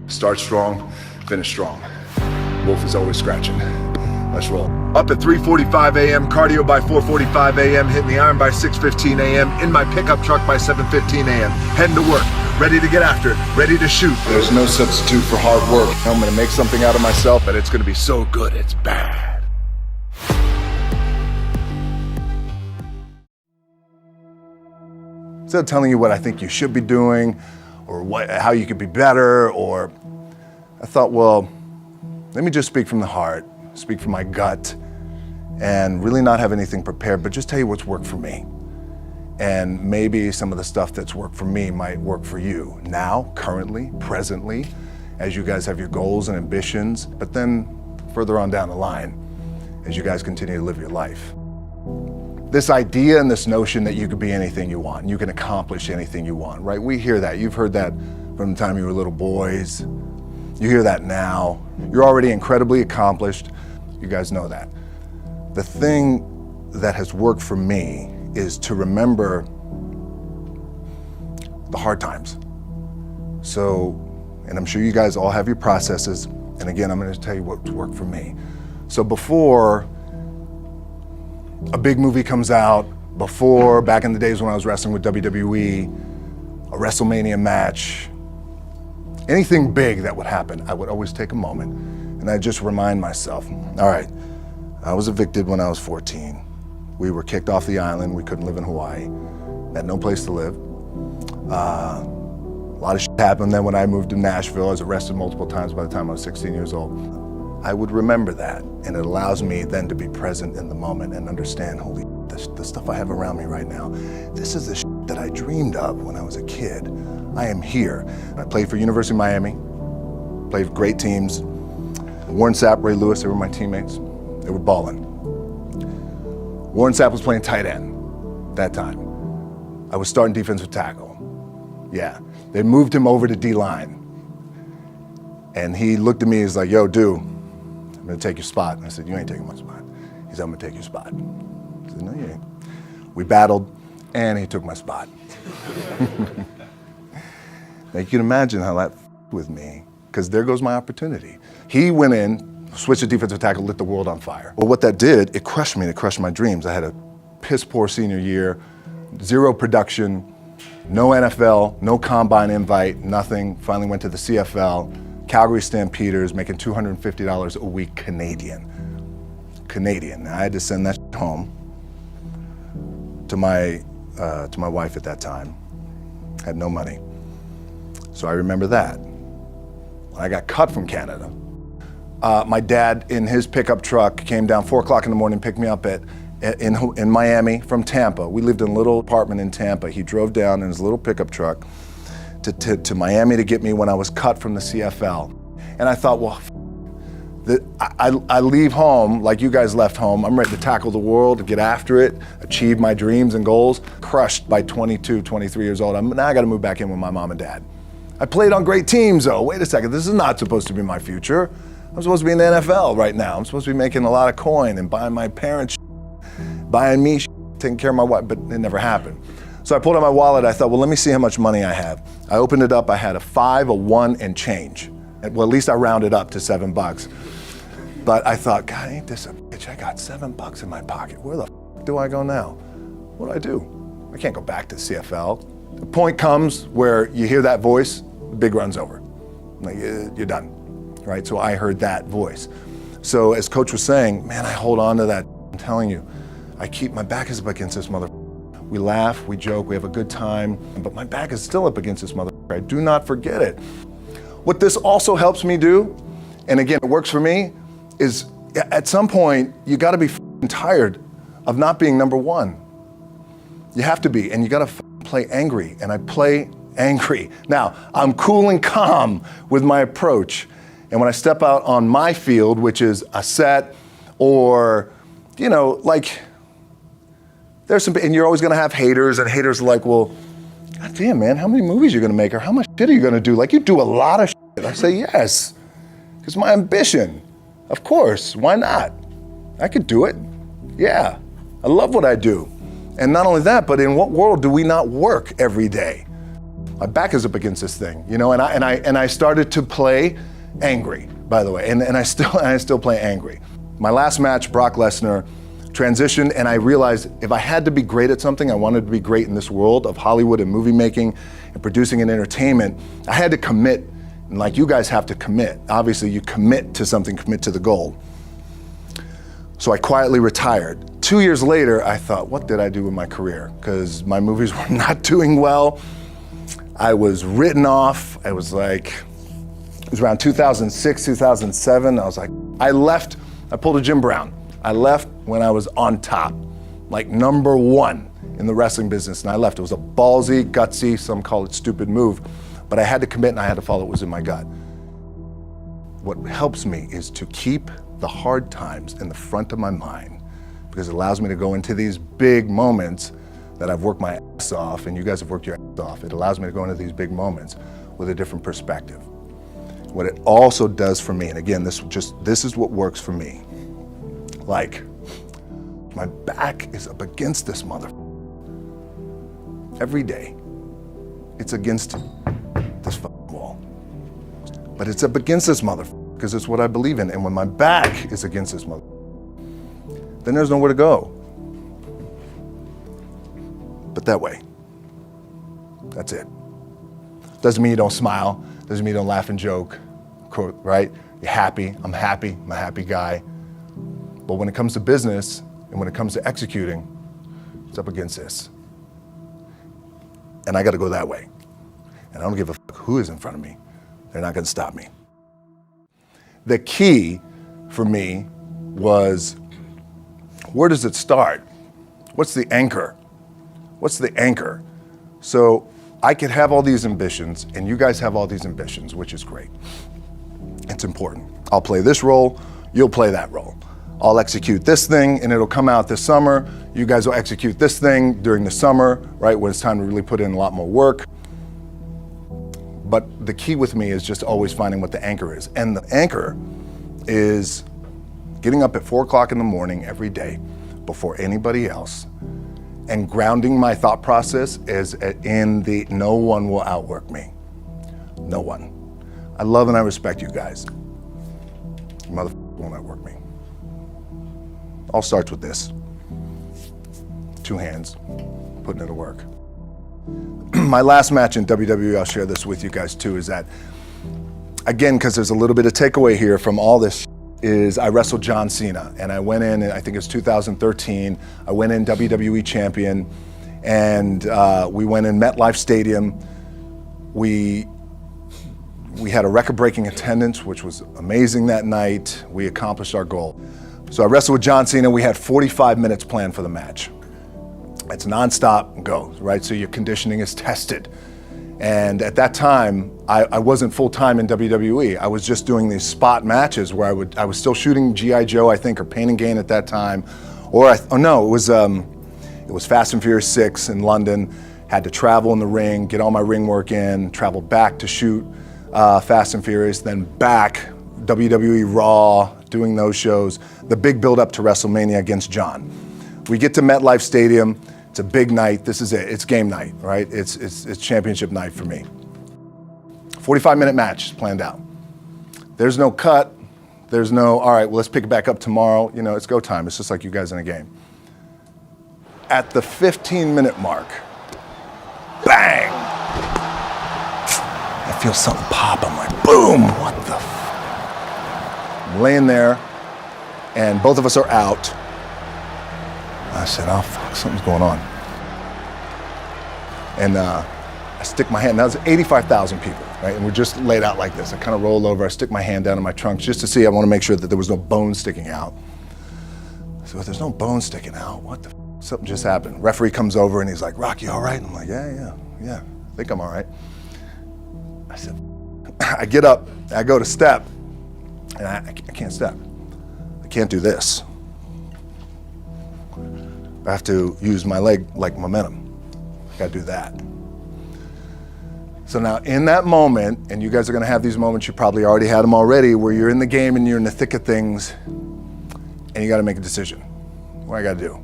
Start strong, finish strong. Wolf is always scratching. Let's roll. Up at 3:45 a.m., cardio by 4:45 a.m., hitting the iron by 6:15 a.m., in my pickup truck by 7:15 a.m., heading to work, ready to get after it, ready to shoot. There's no substitute for hard work. I'm gonna make something out of myself, but it's gonna be so good, it's bad. Instead of telling you what I think you should be doing, or how you could be better, or I thought, well, let me just speak from the heart, speak from my gut, and really not have anything prepared, but just tell you what's worked for me. And maybe some of the stuff that's worked for me might work for you now, currently, presently, as you guys have your goals and ambitions, but then further on down the line, as you guys continue to live your life. This idea and this notion that you could be anything you want, and you can accomplish anything you want, right? We hear that. You've heard that from the time you were little boys. You hear that now. You're already incredibly accomplished. You guys know that. The thing that has worked for me is to remember the hard times. So, and I'm sure you guys all have your processes. And again, I'm going to tell you what's worked for me. So before a big movie comes out, before, back in the days when I was wrestling with WWE, a WrestleMania match, anything big that would happen, I would always take a moment and I'd just remind myself, all right, I was evicted when I was 14. We were kicked off the island. We couldn't live in Hawaii. Had no place to live. A lot of shit happened then when I moved to Nashville. I was arrested multiple times by the time I was 16 years old. I would remember that, and it allows me then to be present in the moment and understand, holy, the stuff I have around me right now, this is the shit that I dreamed of when I was a kid. I am here. I played for University of Miami, played for great teams. Warren Sapp, Ray Lewis, they were my teammates. They were balling. Warren Sapp was playing tight end that time. I was starting defensive tackle. Yeah, they moved him over to D-line. And he looked at me, he's like, yo, dude, I'm gonna take your spot. And I said, you ain't taking my spot. He said, I'm gonna take your spot. I said, no, you ain't. We battled, and he took my spot. Now you can imagine how that with me, because there goes my opportunity. He went in, switched to defensive tackle, lit the world on fire. Well, what that did, it crushed me, it crushed my dreams. I had a piss poor senior year, zero production, no NFL, no combine invite, nothing. Finally went to the CFL, Calgary Stampeders, making $250 a week Canadian. Now, I had to send that home to my wife at that time. Had no money. So I remember that. When I got cut from Canada, my dad in his pickup truck came down 4 o'clock in the morning, picked me up in Miami from Tampa. We lived in a little apartment in Tampa. He drove down in his little pickup truck to Miami to get me when I was cut from the CFL. And I thought, well, I leave home like you guys left home. I'm ready to tackle the world, to get after it, achieve my dreams and goals. Crushed by 22, 23 years old. Now I gotta move back in with my mom and dad. I played on great teams though. Wait a second, this is not supposed to be my future. I'm supposed to be in the NFL right now. I'm supposed to be making a lot of coin and buying my parents buying me taking care of my wife, but it never happened. So I pulled out my wallet, I thought, well, let me see how much money I have. I opened it up, I had a 5, a 1, and change. Well, at least I rounded up to $7. But I thought, God, ain't this a bitch? I got $7 in my pocket. Where the f do I go now? What do I do? I can't go back to CFL. The point comes where you hear that voice, the big run's over. Like, you're done, right? So I heard that voice. So as Coach was saying, man, I hold on to that. I'm telling you, I keep, my back is up against this mother. We laugh, we joke, we have a good time, but my back is still up against this mother. I do not forget it. What this also helps me do, and again, it works for me, is at some point, you gotta be tired of not being number one. You have to be, and you gotta play angry, and I play angry. Now, I'm cool and calm with my approach, and when I step out on my field, which is a set, or, you know, like, there's some, and you're always gonna have haters, and haters are like, well, God damn, man, how many movies are you gonna make, or how much shit are you gonna do? Like, you do a lot of shit. I say, yes, because my ambition. Of course, why not? I could do it. Yeah, I love what I do. And not only that, but in what world do we not work every day? my back is up against this thing, you know, and I started to play angry, by the way, and I still play angry. My last match, Brock Lesnar, transitioned, and I realized if I had to be great at something, I wanted to be great in this world of Hollywood and movie making and producing and entertainment, I had to commit, and like you guys have to commit. Obviously, you commit to something, commit to the goal. So I quietly retired. 2 years later, I thought, what did I do with my career? Because my movies were not doing well. I was written off. It was around 2006, 2007. I was like, I pulled a Jim Brown. I left when I was on top, like number one in the wrestling business, and I left. It was a ballsy, gutsy, some call it stupid move, but I had to commit and I had to follow what was in my gut. What helps me is to keep the hard times in the front of my mind, because it allows me to go into these big moments that I've worked my ass off, and you guys have worked your ass off. It allows me to go into these big moments with a different perspective. What it also does for me, and again, this is what works for me. Like, my back is up against this mother. Every day, it's against this wall. But it's up against this mother because it's what I believe in. And when my back is against this mother, then there's nowhere to go. But that way. That's it. Doesn't mean you don't smile. Doesn't mean you don't laugh and joke, right? You're happy. I'm a happy guy. But when it comes to business and when it comes to executing, it's up against this. And I got to go that way. And I don't give a fuck who is in front of me. They're not going to stop me. The key for me was, where does it start? What's the anchor? What's the anchor? So I could have all these ambitions, and you guys have all these ambitions, which is great. It's important. I'll play this role, you'll play that role. I'll execute this thing, and it'll come out this summer. You guys will execute this thing during the summer, right, when it's time to really put in a lot more work. But the key with me is just always finding what the anchor is. And the anchor is getting up at 4 o'clock in the morning every day before anybody else and grounding my thought process is in the no one will outwork me. No one. I love and I respect you guys. You motherfuckers won't outwork me. All starts with this. 2 hands, putting it to work. My last match in WWE, I'll share this with you guys too, is that, again, because there's a little bit of takeaway here from all this, is I wrestled John Cena, and I went in, I think it was 2013, I went in WWE champion, and we went in MetLife Stadium. We had a record-breaking attendance, which was amazing that night. We accomplished our goal. So I wrestled with John Cena. We had 45 minutes planned for the match. It's nonstop, go, right? So your conditioning is tested. And at that time, I wasn't full-time in WWE. I was just doing these spot matches where I was still shooting G.I. Joe, I think, or Pain and Gain at that time. It was Fast and Furious 6 in London. Had to travel in the ring, get all my ring work in, travel back to shoot Fast and Furious, then back, WWE Raw, doing those shows. The big build up to WrestleMania against John. We get to MetLife Stadium. It's a big night. This is it. It's game night, right? It's championship night for me. 45-minute match planned out. There's no cut. There's no, all right, well, let's pick it back up tomorrow. You know, it's go time. It's just like you guys in a game. At the 15-minute mark, bang! I feel something pop. I'm like, boom, what the I'm laying there, and both of us are out. I said, oh, fuck, something's going on. And I stick my hand, that was 85,000 people, right? And we're just laid out like this. I kind of roll over, I stick my hand down in my trunk just to see, I want to make sure that there was no bone sticking out. So if there's no bone sticking out, what the f? Something just happened. Referee comes over and he's like, Rock, you all right? And I'm like, yeah, I think I'm all right. I said, I get up, I go to step, and I can't step. I can't do this. I have to use my leg like momentum. I gotta do that. So now in that moment, and you guys are gonna have these moments, you probably already had them already, where you're in the game and you're in the thick of things, and you gotta make a decision. What I gotta do?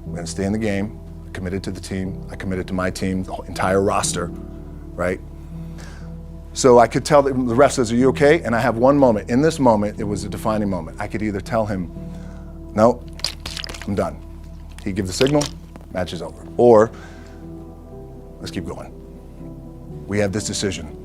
I'm gonna stay in the game, committed to the team, I committed to my team, the entire roster, right? So I could tell the ref says, are you okay? And I have one moment. In this moment, it was a defining moment. I could either tell him, no, I'm done. He'd give the signal, match is over. Or, let's keep going. We have this decision.